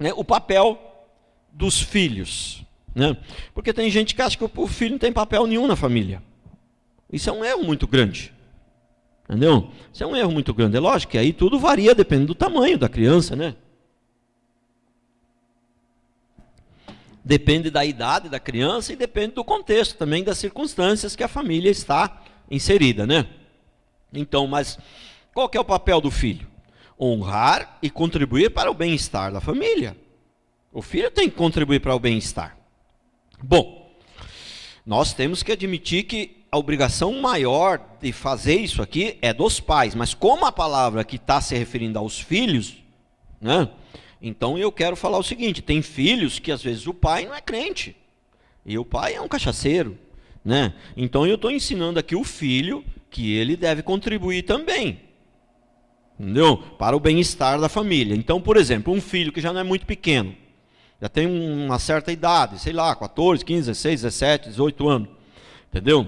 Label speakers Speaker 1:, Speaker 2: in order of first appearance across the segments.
Speaker 1: né, o papel dos filhos, né? Porque tem gente que acha que o filho não tem papel nenhum na família. Isso é um erro muito grande, entendeu? Isso é um erro muito grande. É lógico que aí tudo varia, depende do tamanho da criança, né? Depende da idade da criança e depende do contexto também, das circunstâncias que a família está inserida, né? Então, mas qual que é o papel do filho? Honrar e contribuir para o bem-estar da família. O filho tem que contribuir para o bem-estar. Bom, nós temos que admitir que a obrigação maior de fazer isso aqui é dos pais, mas como a palavra que está se referindo aos filhos, né? Então eu quero falar o seguinte: tem filhos que às vezes o pai não é crente, e o pai é um cachaceiro, né? Então eu estou ensinando aqui o filho que ele deve contribuir também, entendeu? Para o bem-estar da família. Então, por exemplo, um filho que já não é muito pequeno, já tem uma certa idade, sei lá, 14, 15, 16, 17, 18 anos, entendeu?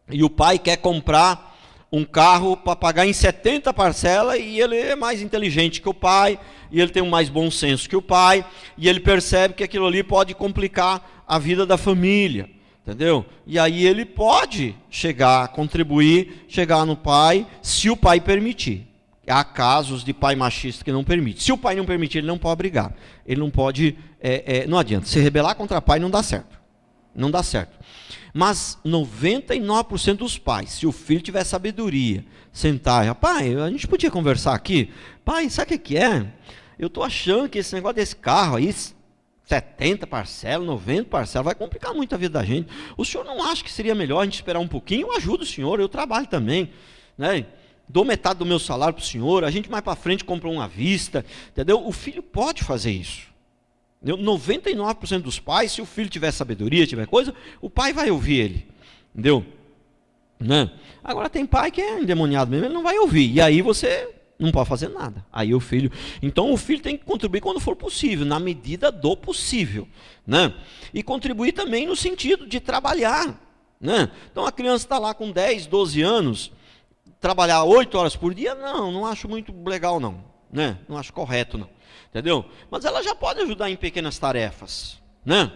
Speaker 1: E o pai quer comprar um carro para pagar em 70 parcelas, e ele é mais inteligente que o pai, e ele tem um mais bom senso que o pai, e ele percebe que aquilo ali pode complicar a vida da família, entendeu? E aí ele pode chegar, contribuir, chegar no pai, se o pai permitir. Há casos de pai machista que não permite. Se o pai não permitir, ele não pode brigar. Ele não pode, não adianta. Se rebelar contra o pai não dá certo. Não dá certo. Mas 99% dos pais, se o filho tiver sabedoria, sentar, pai, a gente podia conversar aqui? Pai, sabe o que é? Eu estou achando que esse negócio desse carro aí, 70 parcelas, 90 parcelas, vai complicar muito a vida da gente. O senhor não acha que seria melhor a gente esperar um pouquinho? Eu ajudo o senhor, eu trabalho também, né? Dou metade do meu salário para o senhor, a gente mais para frente compra uma à vista, entendeu? O filho pode fazer isso. 99% dos pais, se o filho tiver sabedoria, tiver coisa, o pai vai ouvir ele, entendeu? Né? Agora tem pai que é endemoniado mesmo, ele não vai ouvir, e aí você não pode fazer nada. Aí o filho, então o filho tem que contribuir quando for possível, na medida do possível, né? E contribuir também no sentido de trabalhar, né? Então a criança está lá com 10, 12 anos, trabalhar 8 horas por dia, não acho muito legal não, né? Não acho correto não. Entendeu? Mas ela já pode ajudar em pequenas tarefas, né?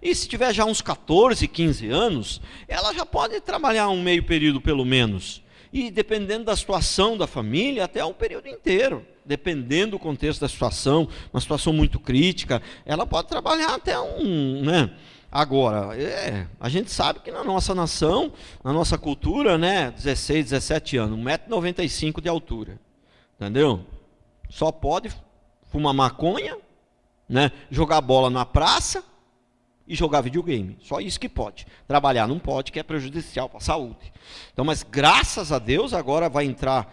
Speaker 1: E se tiver já uns 14, 15 anos, ela já pode trabalhar um meio período pelo menos. E dependendo da situação da família, até um período inteiro. Dependendo do contexto da situação, uma situação muito crítica, ela pode trabalhar até né? Agora, a gente sabe que na nossa nação, na nossa cultura, né? 16, 17 anos, 1,95 m de altura. Entendeu? Só pode fumar maconha, né? Jogar bola na praça e jogar videogame. Só isso que pode. Trabalhar não pode, que é prejudicial para a saúde. Então, mas graças a Deus, agora vai entrar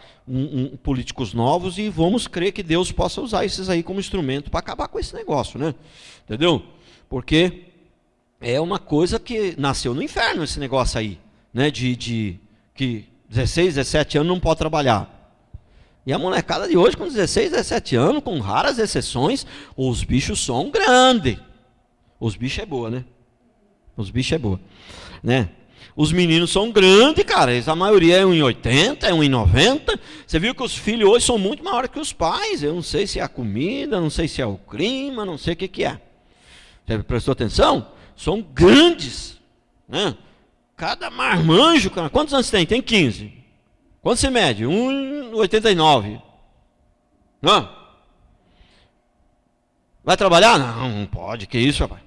Speaker 1: políticos novos e vamos crer que Deus possa usar esses aí como instrumento para acabar com esse negócio, né? Entendeu? Porque é uma coisa que nasceu no inferno esse negócio aí, né? De que 16, 17 anos não pode trabalhar. E a molecada de hoje, com 16, 17 anos, com raras exceções, os bichos são grandes. Os bichos é boa, né? Os bichos é boa, né? Os meninos são grandes, cara. A maioria é 1,80, é 1,90. Você viu que os filhos hoje são muito maiores que os pais. Eu não sei se é a comida, não sei se é o clima, não sei o que é. Você prestou atenção? São grandes, né? Cada marmanjo, cara. Quantos anos tem? Tem 15. Quanto você mede? 1,89. Não? Vai trabalhar? Não pode. Que isso, rapaz?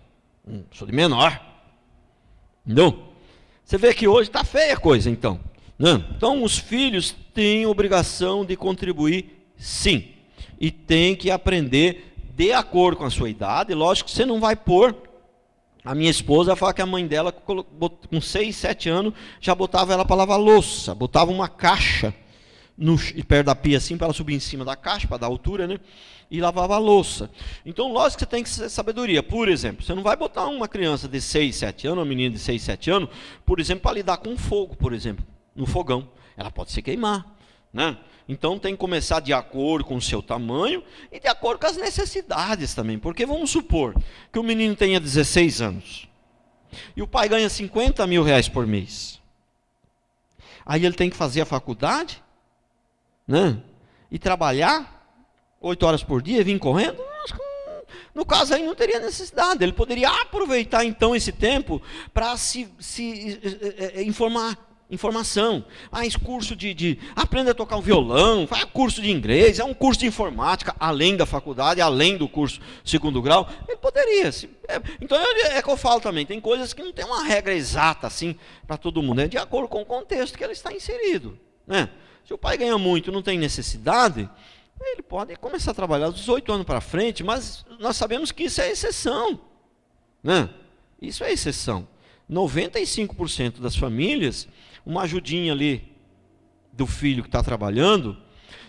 Speaker 1: Sou de menor. Entendeu? Você vê que hoje está feia a coisa, então. Né? Então, os filhos têm obrigação de contribuir, sim. E tem que aprender de acordo com a sua idade. Lógico que você não vai pôr. A minha esposa fala que a mãe dela, com 6, 7 anos, já botava ela para lavar louça. Botava uma caixa perto da pia assim, para ela subir em cima da caixa, para dar altura, né? E lavava a louça. Então, lógico que você tem que ter sabedoria. Por exemplo, você não vai botar uma criança de 6, 7 anos, uma menina de 6, 7 anos, por exemplo, para lidar com fogo, por exemplo, no fogão. Ela pode se queimar, né? Então, tem que começar de acordo com o seu tamanho e de acordo com as necessidades também. Porque vamos supor que o menino tenha 16 anos e o pai ganha 50 mil reais por mês. Aí ele tem que fazer a faculdade, né? E trabalhar 8 horas por dia, vir correndo. Acho que no caso aí não teria necessidade, ele poderia aproveitar então esse tempo para informação, faz curso aprenda a tocar o violão, faz curso de inglês, é um curso de informática, além da faculdade, além do curso segundo grau, ele poderia. Então é que eu falo também, tem coisas que não tem uma regra exata assim para todo mundo, é de acordo com o contexto que ele está inserido, né? Se o pai ganha muito, não tem necessidade, ele pode começar a trabalhar dos 18 anos para frente, mas nós sabemos que isso é exceção, né? Isso é exceção. 95% das famílias, uma ajudinha ali do filho que está trabalhando,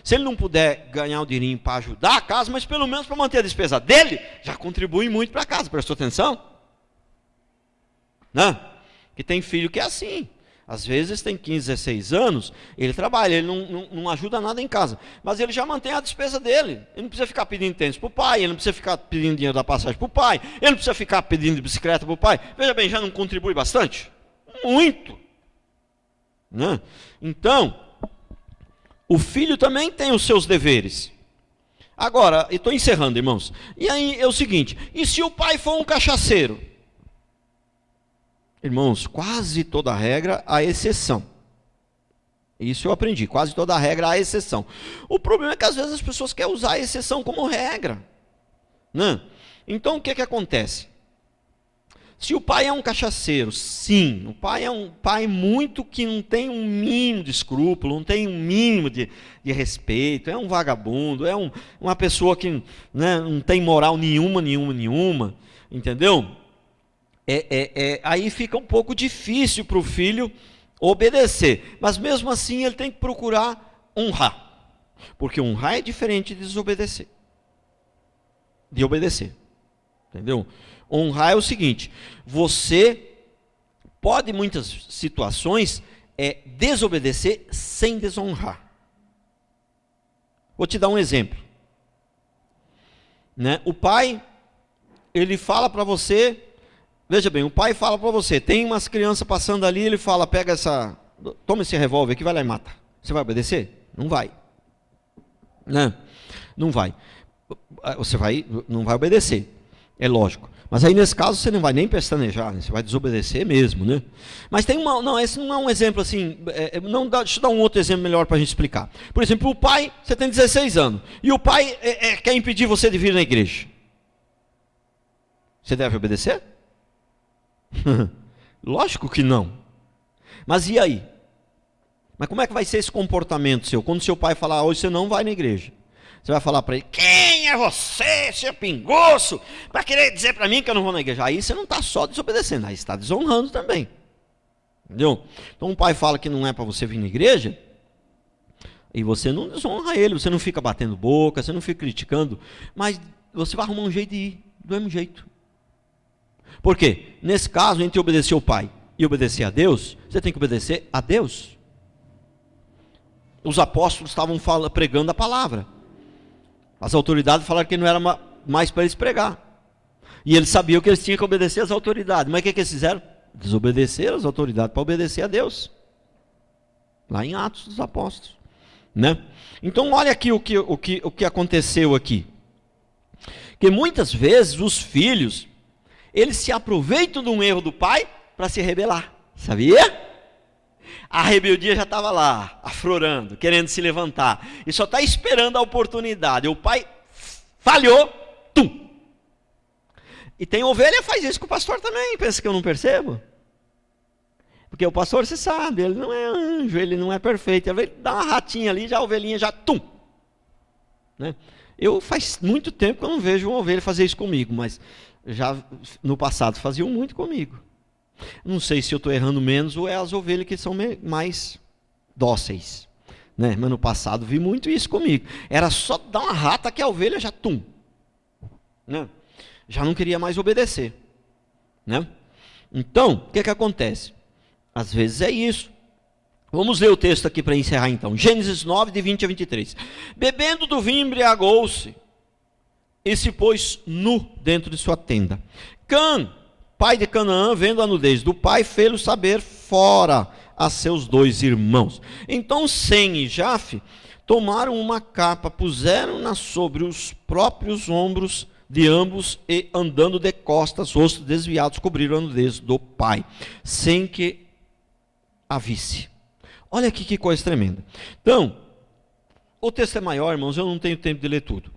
Speaker 1: se ele não puder ganhar o dinheirinho para ajudar a casa, mas pelo menos para manter a despesa dele, já contribui muito para a casa, prestou atenção? Né? Que tem filho que é assim, às vezes tem 15, 16 anos, ele trabalha, ele não ajuda nada em casa, mas ele já mantém a despesa dele, ele não precisa ficar pedindo tênis para o pai, ele não precisa ficar pedindo dinheiro da passagem para o pai, ele não precisa ficar pedindo bicicleta para o pai, veja bem, já não contribui bastante? Muito, né? Então, o filho também tem os seus deveres. Agora, estou encerrando, irmãos, e aí é o seguinte, e se o pai for um cachaceiro? Irmãos, quase toda regra há exceção. Isso eu aprendi, quase toda regra há exceção. O problema é que às vezes as pessoas querem usar a exceção como regra, né? Então o que acontece? Se o pai é um cachaceiro, sim, o pai é um pai muito que não tem um mínimo de escrúpulo, não tem um mínimo de respeito, é um vagabundo, é uma pessoa que, né, não tem moral nenhuma, entendeu? Aí fica um pouco difícil para o filho obedecer, mas mesmo assim ele tem que procurar honrar, porque honrar é diferente de desobedecer, de obedecer, entendeu? Honrar é o seguinte, você pode em muitas situações desobedecer sem desonrar. Vou te dar um exemplo, né? O pai, ele fala para você, veja bem, o pai fala para você, tem umas crianças passando ali, ele fala, toma esse revólver aqui, vai lá e mata. Você vai obedecer? Não vai. Né? Não vai. Não vai obedecer, é lógico. Mas aí nesse caso você não vai nem pestanejar, né? Você vai desobedecer mesmo, né? Mas tem esse não é um exemplo assim, deixa eu dar um outro exemplo melhor para a gente explicar. Por exemplo, o pai, você tem 16 anos, e o pai quer impedir você de vir na igreja. Você deve obedecer? Lógico que não. Mas e aí? Mas como é que vai ser esse comportamento seu? Quando seu pai falar, hoje você não vai na igreja, você vai falar para ele, quem é você, seu pingoço, para querer dizer para mim que eu não vou na igreja? Aí você não está só desobedecendo, aí você está desonrando também. Entendeu? Então o pai fala que não é para você vir na igreja, e você não desonra ele, você não fica batendo boca, você não fica criticando, mas você vai arrumar um jeito de ir, do mesmo jeito. Por quê? Nesse caso, entre obedecer ao pai e obedecer a Deus, você tem que obedecer a Deus. Os apóstolos estavam pregando a palavra. As autoridades falaram que não era mais para eles pregar. E eles sabiam que eles tinham que obedecer às autoridades. Mas o que eles fizeram? Desobedeceram às autoridades para obedecer a Deus. Lá em Atos dos Apóstolos. Né? Então olha aqui o que aconteceu aqui. Que muitas vezes os filhos, eles se aproveitam de um erro do pai para se rebelar. Sabia? A rebeldia já estava lá, aflorando, querendo se levantar. E só está esperando a oportunidade. O pai falhou, tum. E tem ovelha que faz isso com o pastor também. Pensa que eu não percebo? Porque o pastor, você sabe, ele não é anjo, ele não é perfeito. Ele dá uma ratinha ali, já a ovelhinha já tum. Né? Eu faz muito tempo que eu não vejo uma ovelha fazer isso comigo, mas já no passado faziam muito comigo. Não sei se eu estou errando menos ou é as ovelhas que são mais dóceis, né? Mas no passado vi muito isso comigo. Era só dar uma rata que a ovelha já tum, né? Já não queria mais obedecer, né? Então, o que acontece? Às vezes é isso. Vamos ler o texto aqui para encerrar então. Gênesis 9, de 20 a 23. Bebendo do vinho, embriagou-se e se pôs nu dentro de sua tenda. Cã, pai de Canaã, vendo a nudez do pai, fê-lo saber fora a seus 2 irmãos. Então Sem e Jafe tomaram uma capa, puseram-na sobre os próprios ombros de ambos e andando de costas, rostos desviados, cobriram a nudez do pai, sem que a visse. Olha aqui que coisa tremenda. Então, o texto é maior, irmãos, eu não tenho tempo de ler tudo.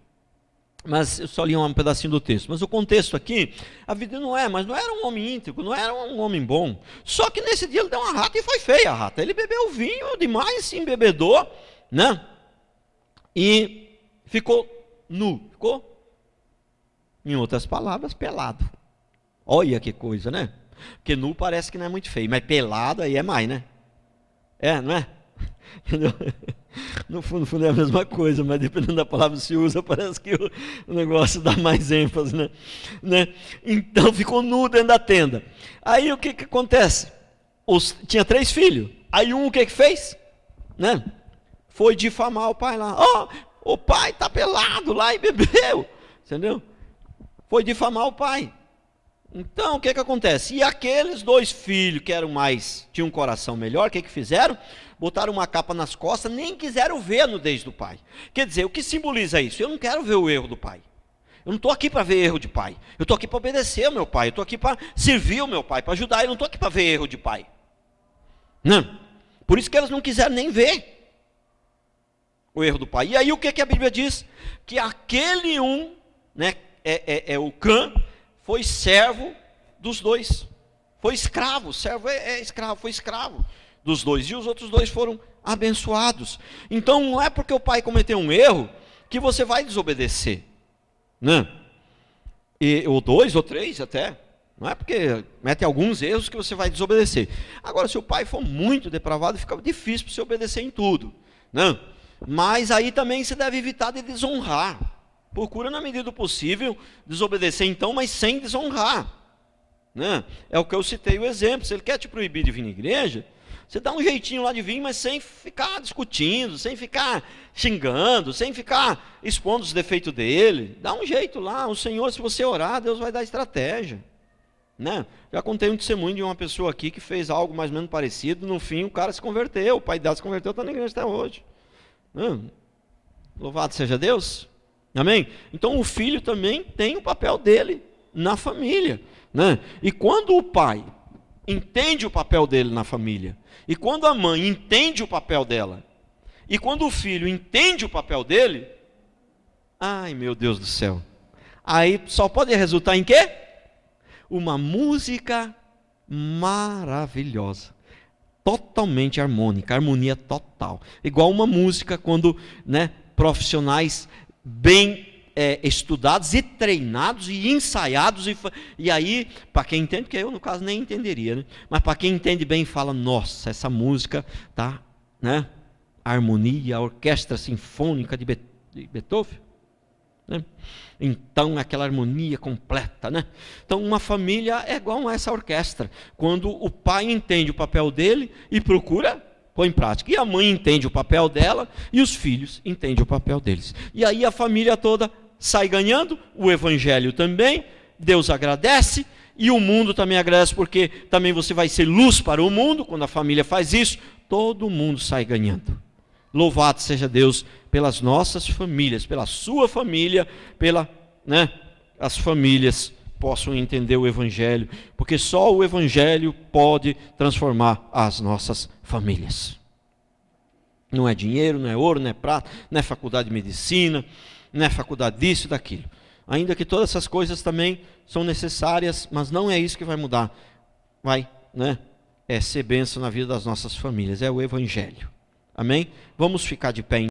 Speaker 1: Mas eu só li um pedacinho do texto. Mas o contexto aqui, a vida mas não era um homem íntegro, não era um homem bom. Só que nesse dia ele deu uma rata e foi feia a rata. Ele bebeu vinho demais, se embebedou, né? E ficou nu. Ficou, em outras palavras, pelado. Olha que coisa, né? Porque nu parece que não é muito feio, mas pelado aí é mais, né? Não é? No fundo é a mesma coisa, mas dependendo da palavra que se usa, parece que o negócio dá mais ênfase, né? Então ficou nu dentro da tenda. Aí o que acontece? Tinha 3 filhos. Aí o que fez? Né? Foi difamar o pai lá. O pai está pelado lá e bebeu. Entendeu? Foi difamar o pai. Então o que acontece? E aqueles 2 filhos que tinham um coração melhor, o que fizeram? Botaram uma capa nas costas, nem quiseram ver a nudez do pai. Quer dizer, o que simboliza isso? Eu não quero ver o erro do pai. Eu não estou aqui para ver erro de pai. Eu estou aqui para obedecer ao meu pai. Eu estou aqui para servir o meu pai, para ajudar. Eu não estou aqui para ver erro de pai. Não. Por isso que elas não quiseram nem ver o erro do pai. E aí o que a Bíblia diz? Que aquele né, o Cã, foi servo dos 2. Foi escravo. Servo é escravo, foi escravo dos 2, e os outros 2 foram abençoados. Então não é porque o pai cometeu um erro que você vai desobedecer, né? Ou 2 ou 3 até, não é porque mete alguns erros que você vai desobedecer. Agora, se o pai for muito depravado, fica difícil para você obedecer em tudo, né? Mas aí também você deve evitar de desonrar. Procura, na medida do possível, desobedecer então, mas sem desonrar, né? É o que eu citei o exemplo. Se ele quer te proibir de vir na igreja, você dá um jeitinho lá de vir, mas sem ficar discutindo, sem ficar xingando, sem ficar expondo os defeitos dele. Dá um jeito lá. O Senhor, se você orar, Deus vai dar estratégia, né? Já contei um testemunho de uma pessoa aqui que fez algo mais ou menos parecido. No fim, o cara se converteu. O pai dela se converteu, está na igreja até hoje. Louvado seja Deus. Amém? Então, o filho também tem o papel dele na família, né? E quando o pai entende o papel dele na família, e quando a mãe entende o papel dela, e quando o filho entende o papel dele, ai meu Deus do céu, aí só pode resultar em quê? Uma música maravilhosa, totalmente harmônica, harmonia total, igual uma música quando, né, profissionais bem estudados e treinados e ensaiados, e aí, para quem entende, porque eu no caso nem entenderia, né? Mas para quem entende bem, fala, nossa, essa música tá, né? A harmonia, a orquestra sinfônica de Beethoven, né? Então aquela harmonia completa, né? Então uma família é igual a essa orquestra, quando o pai entende o papel dele e procura põe em prática, e a mãe entende o papel dela e os filhos entendem o papel deles, e aí a família toda sai ganhando, o evangelho também, Deus agradece, e o mundo também agradece, porque também você vai ser luz para o mundo. Quando a família faz isso, todo mundo sai ganhando. Louvado seja Deus pelas nossas famílias, pela sua família, as famílias possam entender o evangelho, porque só o evangelho pode transformar as nossas famílias. Não é dinheiro, não é ouro, não é prata, não é faculdade de medicina, não é faculdade disso e daquilo. Ainda que todas essas coisas também são necessárias, mas não é isso que vai mudar. É ser bênção na vida das nossas famílias, é o evangelho. Amém? Vamos ficar de pé.